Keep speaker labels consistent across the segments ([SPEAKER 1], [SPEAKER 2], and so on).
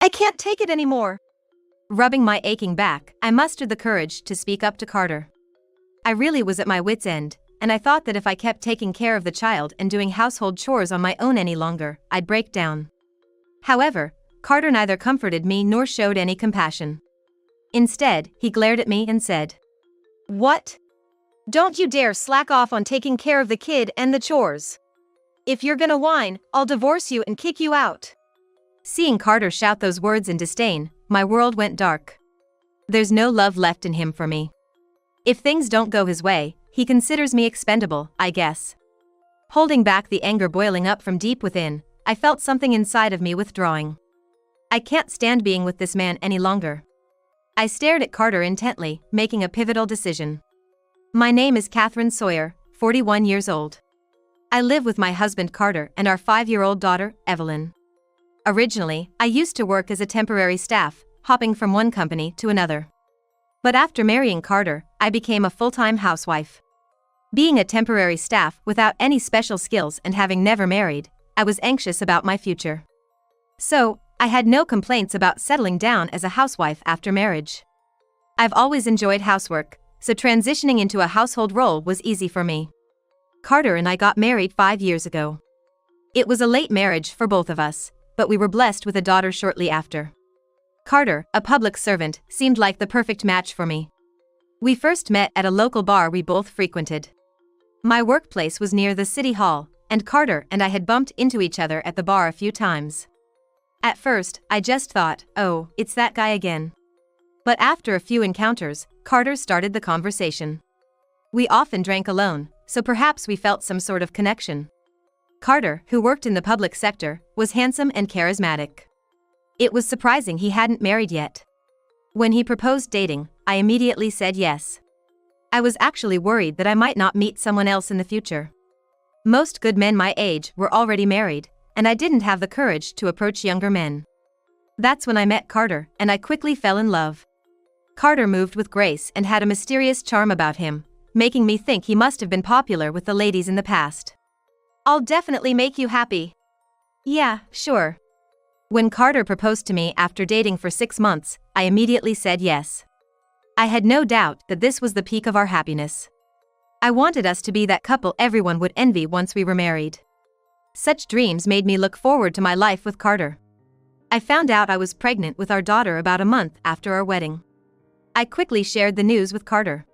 [SPEAKER 1] I can't take it anymore. Rubbing my aching back, I mustered the courage to speak up to Carter. I really was at my wit's end, and I thought that if I kept taking care of the child and doing household chores on my own any longer, I'd break down. However, Carter neither comforted me nor showed any compassion. Instead, he glared at me and said, "What? Don't you dare slack off on taking care of the kid and the chores. If you're gonna whine, I'll divorce you and kick you out." Seeing Carter shout those words in disdain, my world went dark. There's no love left in him for me. If things don't go his way, he considers me expendable, I guess. Holding back the anger boiling up from deep within, I felt something inside of me withdrawing. I can't stand being with this man any longer. I stared at Carter intently, making a pivotal decision. My name is Catherine Sawyer, 41 years old. I live with my husband Carter and our 5-year-old daughter, Evelyn. Originally, I used to work as a temporary staff, hopping from one company to another. But after marrying Carter, I became a full-time housewife. Being a temporary staff without any special skills and having never married, I was anxious about my future. So, I had no complaints about settling down as a housewife after marriage. I've always enjoyed housework, so transitioning into a household role was easy for me. Carter and I got married 5 years ago. It was a late marriage for both of us, but we were blessed with a daughter shortly after. Carter, a public servant, seemed like the perfect match for me. We first met at a local bar we both frequented. My workplace was near the city hall, and Carter and I had bumped into each other at the bar a few times. At first, I just thought, oh, it's that guy again. But after a few encounters, Carter started the conversation. We often drank alone, so perhaps we felt some sort of connection. Carter, who worked in the public sector, was handsome and charismatic. It was surprising he hadn't married yet. When he proposed dating, I immediately said yes. I was actually worried that I might not meet someone else in the future. Most good men my age were already married, and I didn't have the courage to approach younger men. That's when I met Carter, and I quickly fell in love. Carter moved with grace and had a mysterious charm about him, making me think he must have been popular with the ladies in the past. "I'll definitely make you happy." "Yeah, sure." When Carter proposed to me after dating for 6 months, I immediately said yes. I had no doubt that this was the peak of our happiness. I wanted us to be that couple everyone would envy once we were married. Such dreams made me look forward to my life with Carter. I found out I was pregnant with our daughter about a month after our wedding. I quickly shared the news with Carter.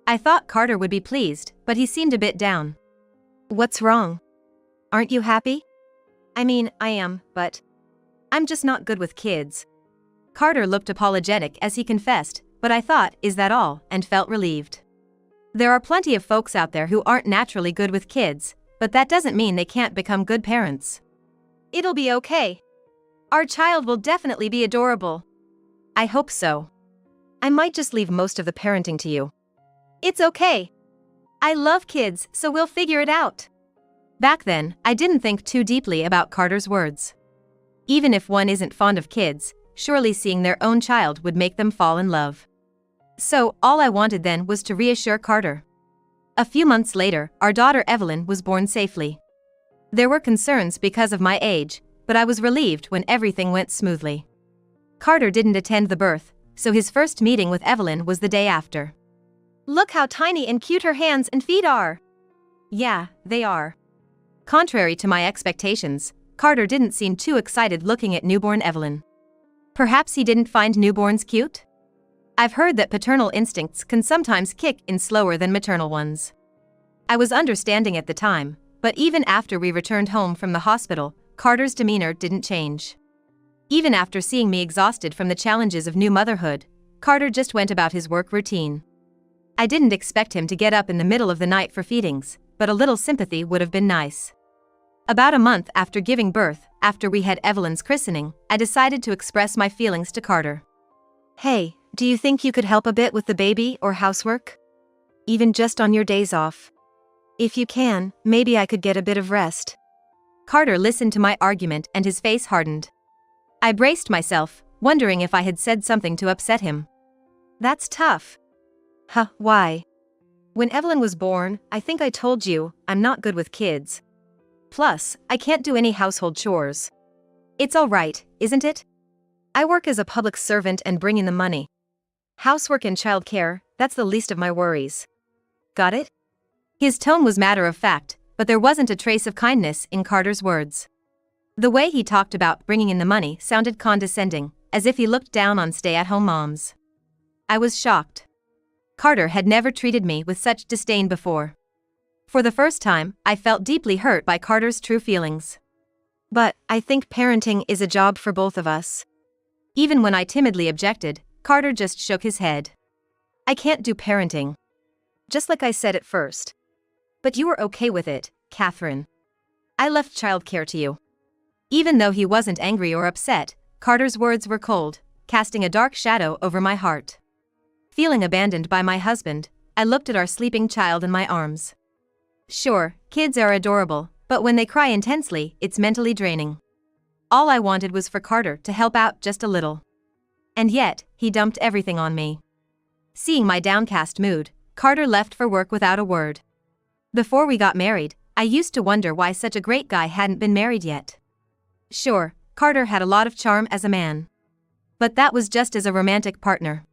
[SPEAKER 1] I thought Carter would be pleased, but he seemed a bit down. "What's wrong? Aren't you happy?" "I mean, I am, but I'm just not good with kids." Carter looked apologetic as he confessed, but I thought, is that all, and felt relieved. There are plenty of folks out there who aren't naturally good with kids, but that doesn't mean they can't become good parents. "It'll be okay. Our child will definitely be adorable." "I hope so. I might just leave most of the parenting to you." "It's okay. I love kids, so we'll figure it out." Back then, I didn't think too deeply about Carter's words. Even if one isn't fond of kids, surely seeing their own child would make them fall in love. So, all I wanted then was to reassure Carter. A few months later, our daughter Evelyn was born safely. There were concerns because of my age, but I was relieved when everything went smoothly. Carter didn't attend the birth, so his first meeting with Evelyn was the day after. "Look how tiny and cute her hands and feet are." "Yeah, they are." Contrary to my expectations, Carter didn't seem too excited looking at newborn Evelyn. Perhaps he didn't find newborns cute? I've heard that paternal instincts can sometimes kick in slower than maternal ones. I was understanding at the time, but even after we returned home from the hospital, Carter's demeanor didn't change. Even after seeing me exhausted from the challenges of new motherhood, Carter just went about his work routine. I didn't expect him to get up in the middle of the night for feedings, but a little sympathy would have been nice. About a month after giving birth, after we had Evelyn's christening, I decided to express my feelings to Carter. "Hey, do you think you could help a bit with the baby or housework? Even just on your days off? If you can, maybe I could get a bit of rest." Carter listened to my argument and his face hardened. I braced myself, wondering if I had said something to upset him. "That's tough." "Huh, why?" "When Evelyn was born, I think I told you, I'm not good with kids. Plus, I can't do any household chores." "It's all right, isn't it? I work as a public servant and bring in the money. Housework and childcare, that's the least of my worries. Got it? His tone was matter of fact, but there wasn't a trace of kindness in Carter's words. The way he talked about bringing in the money sounded condescending, as if he looked down on stay-at-home moms. I was shocked. Carter had never treated me with such disdain before. For the first time, I felt deeply hurt by Carter's true feelings. But I think parenting is a job for both of us. Even when I timidly objected, Carter just shook his head. I can't do parenting. Just like I said at first. But you were okay with it, Catherine. I left childcare to you. Even though he wasn't angry or upset, Carter's words were cold, casting a dark shadow over my heart. Feeling abandoned by my husband, I looked at our sleeping child in my arms. Sure, kids are adorable, but when they cry intensely, it's mentally draining. All I wanted was for Carter to help out just a little. And yet, he dumped everything on me. Seeing my downcast mood, Carter left for work without a word. Before we got married, I used to wonder why such a great guy hadn't been married yet. Sure, Carter had a lot of charm as a man. But that was just as a romantic partner.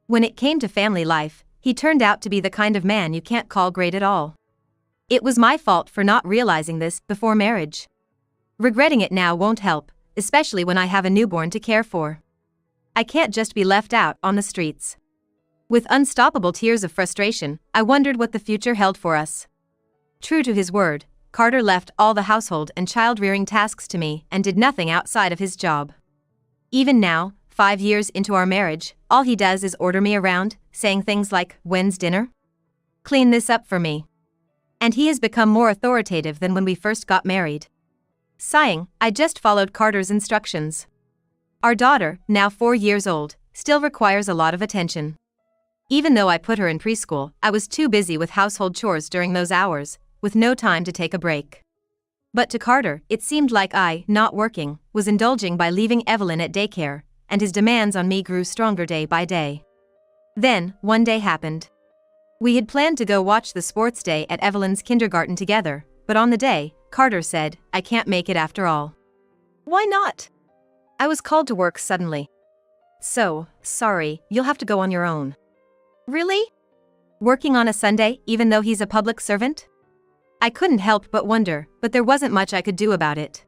[SPEAKER 1] When it came to family life, he turned out to be the kind of man you can't call great at all. It was my fault for not realizing this before marriage. Regretting it now won't help, especially when I have a newborn to care for. I can't just be left out on the streets. With unstoppable tears of frustration, I wondered what the future held for us. True to his word, Carter left all the household and child-rearing tasks to me and did nothing outside of his job. Even now, 5 years into our marriage, all he does is order me around, saying things like, "When's dinner? Clean this up for me." And he has become more authoritative than when we first got married. Sighing, I just followed Carter's instructions. Our daughter, now 4 years old, still requires a lot of attention. Even though I put her in preschool, I was too busy with household chores during those hours, with no time to take a break. But to Carter, it seemed like I, not working, was indulging by leaving Evelyn at daycare, and his demands on me grew stronger day by day. Then, one day happened. We had planned to go watch the sports day at Evelyn's kindergarten together, but on the day, Carter said, "I can't make it after all." Why not? I was called to work suddenly. So, sorry, you'll have to go on your own. Really? Working on a Sunday, even though he's a public servant? I couldn't help but wonder, but there wasn't much I could do about it.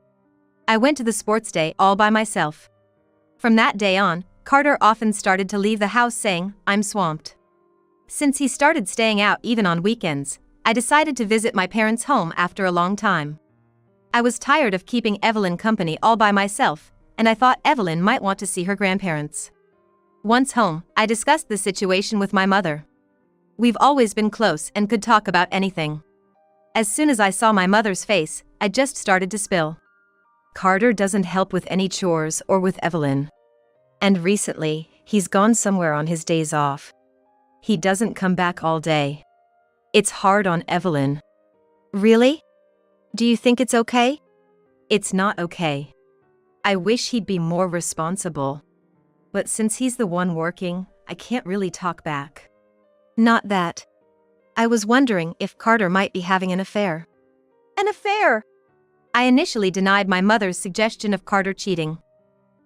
[SPEAKER 1] I went to the sports day all by myself. From that day on, Carter often started to leave the house saying, "I'm swamped." Since he started staying out even on weekends, I decided to visit my parents' home after a long time. I was tired of keeping Evelyn company all by myself, and I thought Evelyn might want to see her grandparents. Once home, I discussed the situation with my mother. We've always been close and could talk about anything. As soon as I saw my mother's face, I just started to spill. Carter doesn't help with any chores or with Evelyn. And recently, he's gone somewhere on his days off. He doesn't come back all day. It's hard on Evelyn. Really? Do you think it's okay? It's not okay. I wish he'd be more responsible. But since he's the one working, I can't really talk back. Not that. I was wondering if Carter might be having an affair. An affair? I initially denied my mother's suggestion of Carter cheating.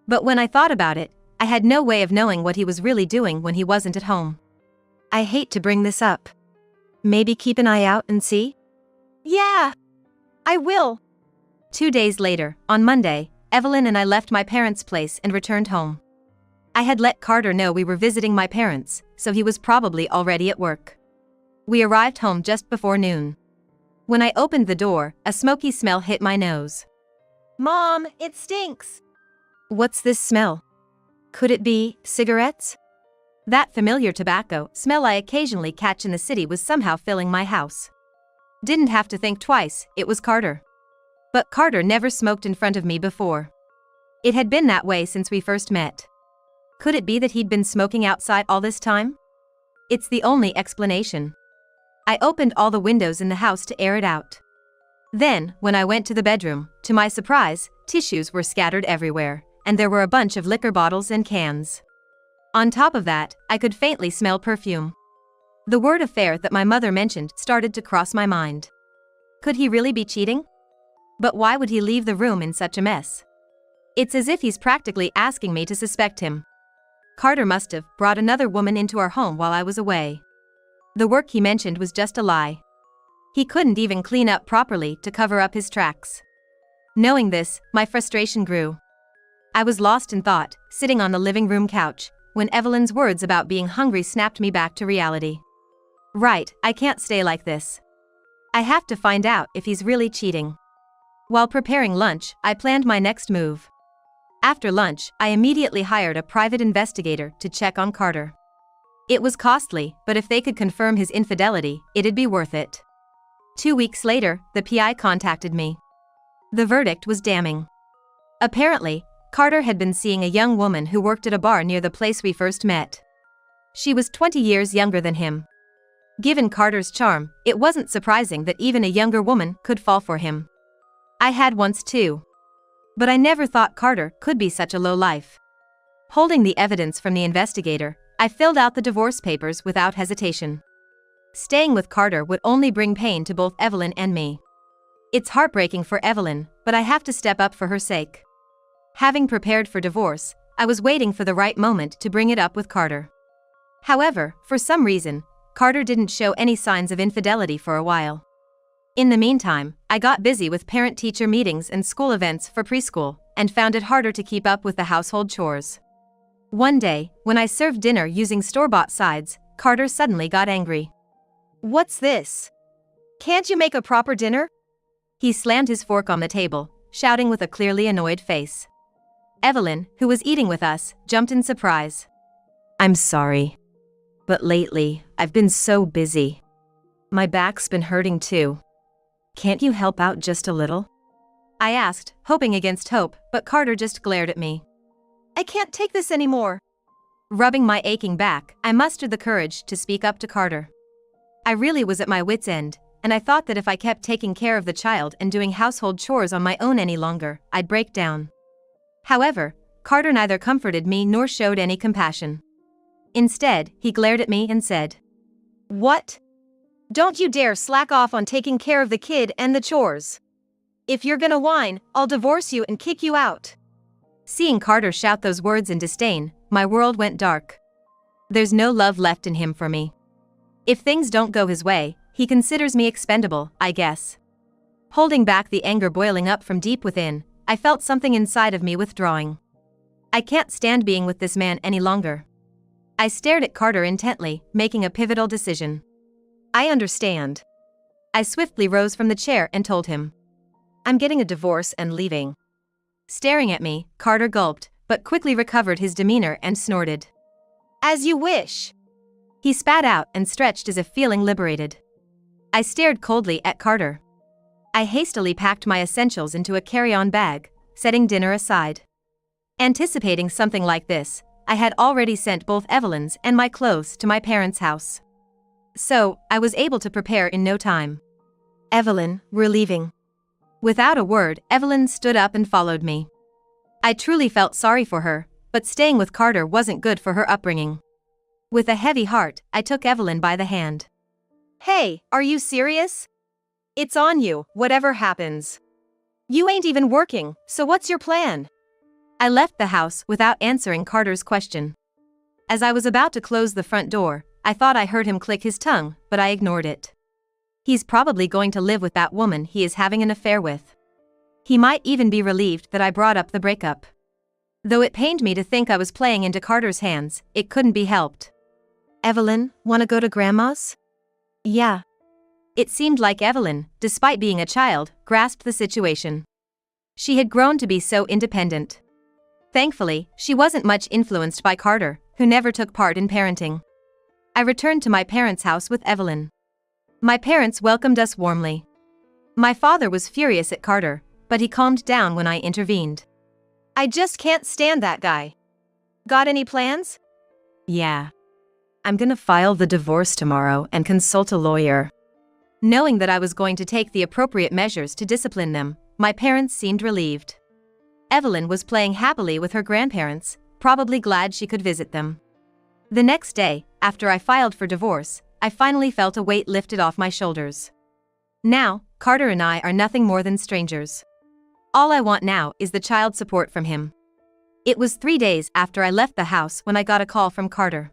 [SPEAKER 1] But when I thought about it, I had no way of knowing what he was really doing when he wasn't at home. I hate to bring this up. Maybe keep an eye out and see? Yeah, I will. 2 days later, on Monday, Evelyn and I left my parents' place and returned home. I had let Carter know we were visiting my parents, so he was probably already at work. We arrived home just before noon. When I opened the door, a smoky smell hit my nose. Mom, it stinks. What's this smell? Could it be cigarettes? That familiar tobacco smell I occasionally catch in the city was somehow filling my house. Didn't have to think twice, it was Carter. But Carter never smoked in front of me before. It had been that way since we first met. Could it be that he'd been smoking outside all this time? It's the only explanation. I opened all the windows in the house to air it out. Then, when I went to the bedroom, to my surprise, tissues were scattered everywhere, and there were a bunch of liquor bottles and cans. On top of that, I could faintly smell perfume. The word affair that my mother mentioned started to cross my mind. Could he really be cheating? But why would he leave the room in such a mess? It's as if he's practically asking me to suspect him. Carter must have brought another woman into our home while I was away. The work he mentioned was just a lie. He couldn't even clean up properly to cover up his tracks. Knowing this, my frustration grew. I was lost in thought, sitting on the living room couch, when Evelyn's words about being hungry snapped me back to reality. Right, I can't stay like this. I have to find out if he's really cheating. While preparing lunch, I planned my next move. After lunch, I immediately hired a private investigator to check on Carter. It was costly, but if they could confirm his infidelity, it'd be worth it. 2 weeks later, the PI contacted me. The verdict was damning. Apparently, Carter had been seeing a young woman who worked at a bar near the place we first met. She was 20 years younger than him. Given Carter's charm, it wasn't surprising that even a younger woman could fall for him. I had once too. But I never thought Carter could be such a lowlife. Holding the evidence from the investigator, I filled out the divorce papers without hesitation. Staying with Carter would only bring pain to both Evelyn and me. It's heartbreaking for Evelyn, but I have to step up for her sake. Having prepared for divorce, I was waiting for the right moment to bring it up with Carter. However, for some reason, Carter didn't show any signs of infidelity for a while. In the meantime, I got busy with parent-teacher meetings and school events for preschool, and found it harder to keep up with the household chores. One day, when I served dinner using store-bought sides, Carter suddenly got angry. "What's this? Can't you make a proper dinner?" He slammed his fork on the table, shouting with a clearly annoyed face. Evelyn, who was eating with us, jumped in surprise. "I'm sorry. But lately, I've been so busy. My back's been hurting too. Can't you help out just a little?" I asked, hoping against hope, but Carter just glared at me. "I can't take this anymore." Rubbing my aching back, I mustered the courage to speak up to Carter. I really was at my wit's end, and I thought that if I kept taking care of the child and doing household chores on my own any longer, I'd break down. However, Carter neither comforted me nor showed any compassion. Instead, he glared at me and said, "What? Don't you dare slack off on taking care of the kid and the chores. If you're gonna whine, I'll divorce you and kick you out." Seeing Carter shout those words in disdain, my world went dark. There's no love left in him for me. If things don't go his way, he considers me expendable, I guess. Holding back the anger boiling up from deep within, I felt something inside of me withdrawing. I can't stand being with this man any longer. I stared at Carter intently, making a pivotal decision. "I understand." I swiftly rose from the chair and told him, "I'm getting a divorce and leaving." Staring at me, Carter gulped, but quickly recovered his demeanor and snorted. "As you wish." He spat out and stretched as if feeling liberated. I stared coldly at Carter. I hastily packed my essentials into a carry-on bag, setting dinner aside. Anticipating something like this, I had already sent both Evelyn's and my clothes to my parents' house. So, I was able to prepare in no time. "Evelyn, we're leaving." Without a word, Evelyn stood up and followed me. I truly felt sorry for her, but staying with Carter wasn't good for her upbringing. With a heavy heart, I took Evelyn by the hand. "Hey, are you serious? It's on you, whatever happens. You ain't even working, so what's your plan?" I left the house without answering Carter's question. As I was about to close the front door, I thought I heard him click his tongue, but I ignored it. He's probably going to live with that woman he is having an affair with. He might even be relieved that I brought up the breakup. Though it pained me to think I was playing into Carter's hands, it couldn't be helped. "Evelyn, wanna go to Grandma's?" "Yeah." It seemed like Evelyn, despite being a child, grasped the situation. She had grown to be so independent. Thankfully, she wasn't much influenced by Carter, who never took part in parenting. I returned to my parents' house with Evelyn. My parents welcomed us warmly. My father was furious at Carter, but he calmed down when I intervened. "I just can't stand that guy. Got any plans?" "Yeah. I'm gonna file the divorce tomorrow and consult a lawyer." Knowing that I was going to take the appropriate measures to discipline them, my parents seemed relieved. Evelyn was playing happily with her grandparents, probably glad she could visit them. The next day, after I filed for divorce, I finally felt a weight lifted off my shoulders. Now, Carter and I are nothing more than strangers. All I want now is the child support from him. It was 3 days after I left the house when I got a call from Carter.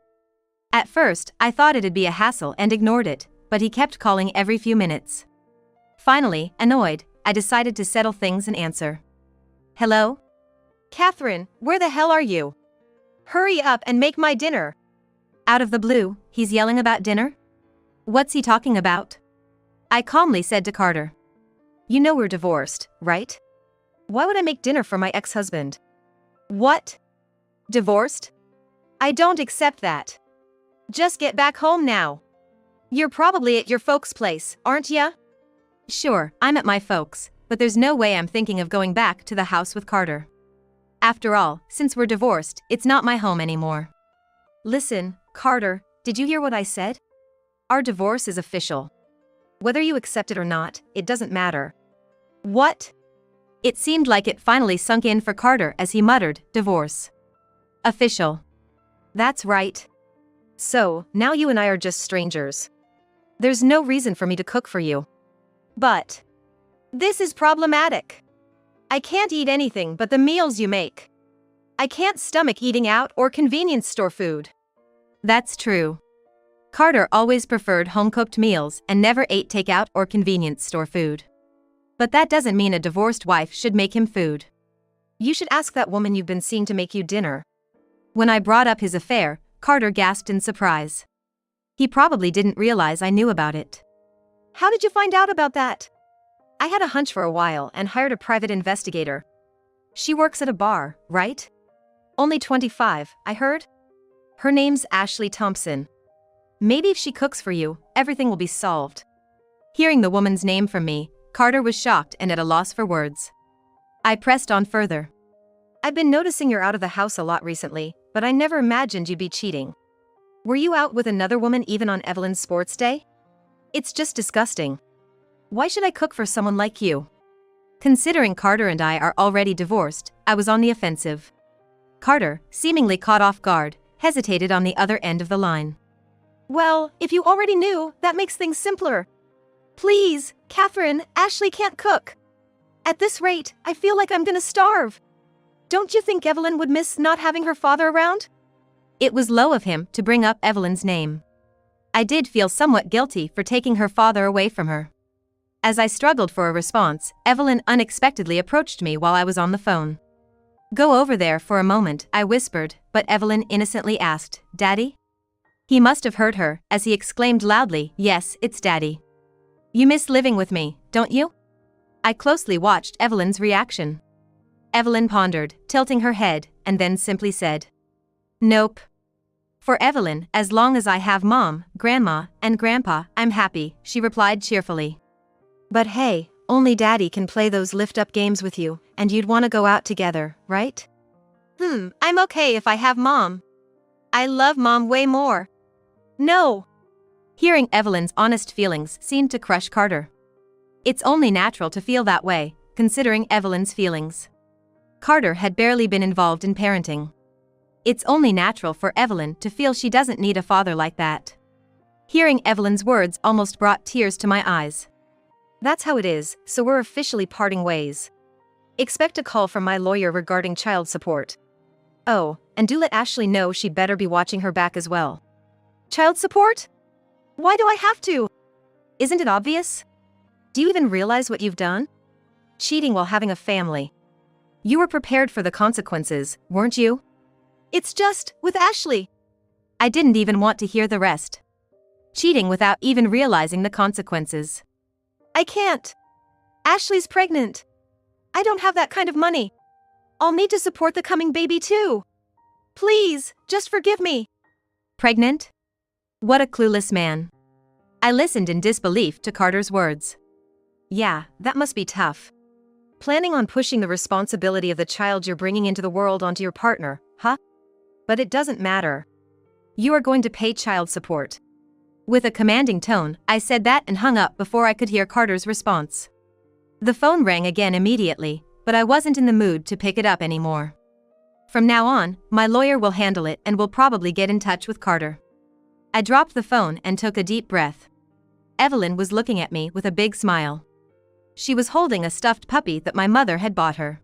[SPEAKER 1] At first, I thought it'd be a hassle and ignored it, but he kept calling every few minutes. Finally, annoyed, I decided to settle things and answer. Hello? Catherine, where the hell are you? Hurry up and make my dinner. Out of the blue, he's yelling about dinner? What's he talking about? I calmly said to Carter. You know we're divorced, right? Why would I make dinner for my ex-husband? What? Divorced? I don't accept that. Just get back home now. You're probably at your folks' place, aren't ya? Sure, I'm at my folks, but there's no way I'm thinking of going back to the house with Carter. After all, since we're divorced, it's not my home anymore. Listen, Carter, did you hear what I said? Our divorce is official. Whether you accept it or not, it doesn't matter. What? It seemed like it finally sunk in for Carter as he muttered, divorce. Official. That's right. So, now you and I are just strangers. There's no reason for me to cook for you. But this is problematic. I can't eat anything but the meals you make. I can't stomach eating out or convenience store food. That's true. Carter always preferred home-cooked meals and never ate takeout or convenience store food. But that doesn't mean a divorced wife should make him food. You should ask that woman you've been seeing to make you dinner. When I brought up his affair, Carter gasped in surprise. He probably didn't realize I knew about it. How did you find out about that? I had a hunch for a while and hired a private investigator. She works at a bar, right? Only 25, I heard? Her name's Ashley Thompson. Maybe if she cooks for you, everything will be solved. Hearing the woman's name from me, Carter was shocked and at a loss for words. I pressed on further. I've been noticing you're out of the house a lot recently, but I never imagined you'd be cheating. Were you out with another woman even on Evelyn's sports day? It's just disgusting. Why should I cook for someone like you? Considering Carter and I are already divorced, I was on the offensive. Carter, seemingly caught off guard, hesitated on the other end of the line. Well, if you already knew, that makes things simpler. Please, Catherine, Ashley can't cook. At this rate, I feel like I'm gonna starve. Don't you think Evelyn would miss not having her father around? It was low of him to bring up Evelyn's name. I did feel somewhat guilty for taking her father away from her. As I struggled for a response, Evelyn unexpectedly approached me while I was on the phone. Go over there for a moment, I whispered, but Evelyn innocently asked, Daddy? He must have heard her, as he exclaimed loudly, Yes, it's Daddy. You miss living with me, don't you? I closely watched Evelyn's reaction. Evelyn pondered, tilting her head, and then simply said, Nope. For Evelyn, as long as I have Mom, Grandma, and Grandpa, I'm happy, she replied cheerfully. But hey, only Daddy can play those lift-up games with you, and you'd want to go out together, right? I'm okay if I have Mom. I love Mom way more. No. Hearing Evelyn's honest feelings seemed to crush Carter. It's only natural to feel that way, considering Evelyn's feelings. Carter had barely been involved in parenting. It's only natural for Evelyn to feel she doesn't need a father like that. Hearing Evelyn's words almost brought tears to my eyes. That's how it is, so we're officially parting ways. Expect a call from my lawyer regarding child support. Oh, and do let Ashley know she'd better be watching her back as well. Child support? Why do I have to? Isn't it obvious? Do you even realize what you've done? Cheating while having a family. You were prepared for the consequences, weren't you? It's just, with Ashley. I didn't even want to hear the rest. Cheating without even realizing the consequences. I can't. Ashley's pregnant. I don't have that kind of money. I'll need to support the coming baby too. Please, just forgive me. Pregnant? What a clueless man. I listened in disbelief to Carter's words. Yeah, that must be tough. Planning on pushing the responsibility of the child you're bringing into the world onto your partner, huh? But it doesn't matter. You are going to pay child support. With a commanding tone, I said that and hung up before I could hear Carter's response. The phone rang again immediately, but I wasn't in the mood to pick it up anymore. From now on, my lawyer will handle it and will probably get in touch with Carter. I dropped the phone and took a deep breath. Evelyn was looking at me with a big smile. She was holding a stuffed puppy that my mother had bought her.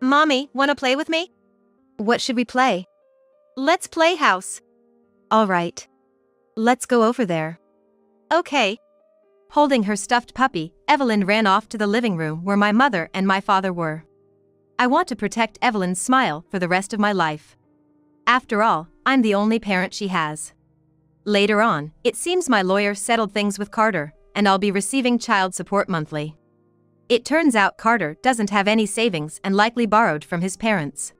[SPEAKER 1] "Mommy, wanna play with me?" "What should we play?" "Let's play house." "All right. Let's go over there." "Okay." Holding her stuffed puppy, Evelyn ran off to the living room where my mother and my father were. I want to protect Evelyn's smile for the rest of my life. After all, I'm the only parent she has. Later on, it seems my lawyer settled things with Carter, and I'll be receiving child support monthly. It turns out Carter doesn't have any savings and likely borrowed from his parents.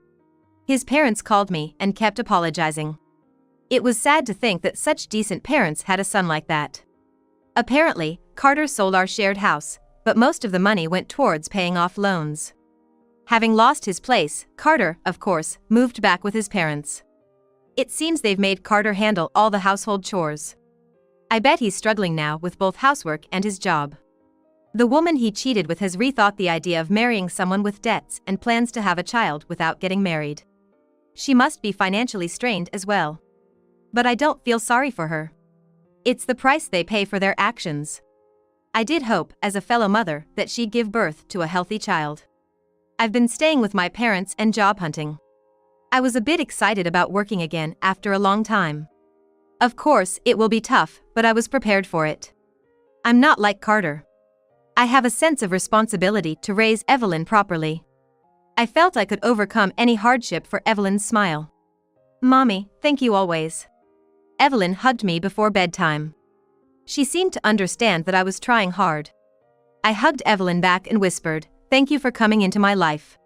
[SPEAKER 1] His parents called me and kept apologizing. It was sad to think that such decent parents had a son like that. Apparently, Carter sold our shared house, but most of the money went towards paying off loans. Having lost his place, Carter, of course, moved back with his parents. It seems they've made Carter handle all the household chores. I bet he's struggling now with both housework and his job. The woman he cheated with has rethought the idea of marrying someone with debts and plans to have a child without getting married. She must be financially strained as well. But I don't feel sorry for her. It's the price they pay for their actions. I did hope, as a fellow mother, that she'd give birth to a healthy child. I've been staying with my parents and job hunting. I was a bit excited about working again after a long time. Of course, it will be tough, but I was prepared for it. I'm not like Carter. I have a sense of responsibility to raise Evelyn properly. I felt I could overcome any hardship for Evelyn's smile. "Mommy, thank you always." Evelyn hugged me before bedtime. She seemed to understand that I was trying hard. I hugged Evelyn back and whispered, "Thank you for coming into my life."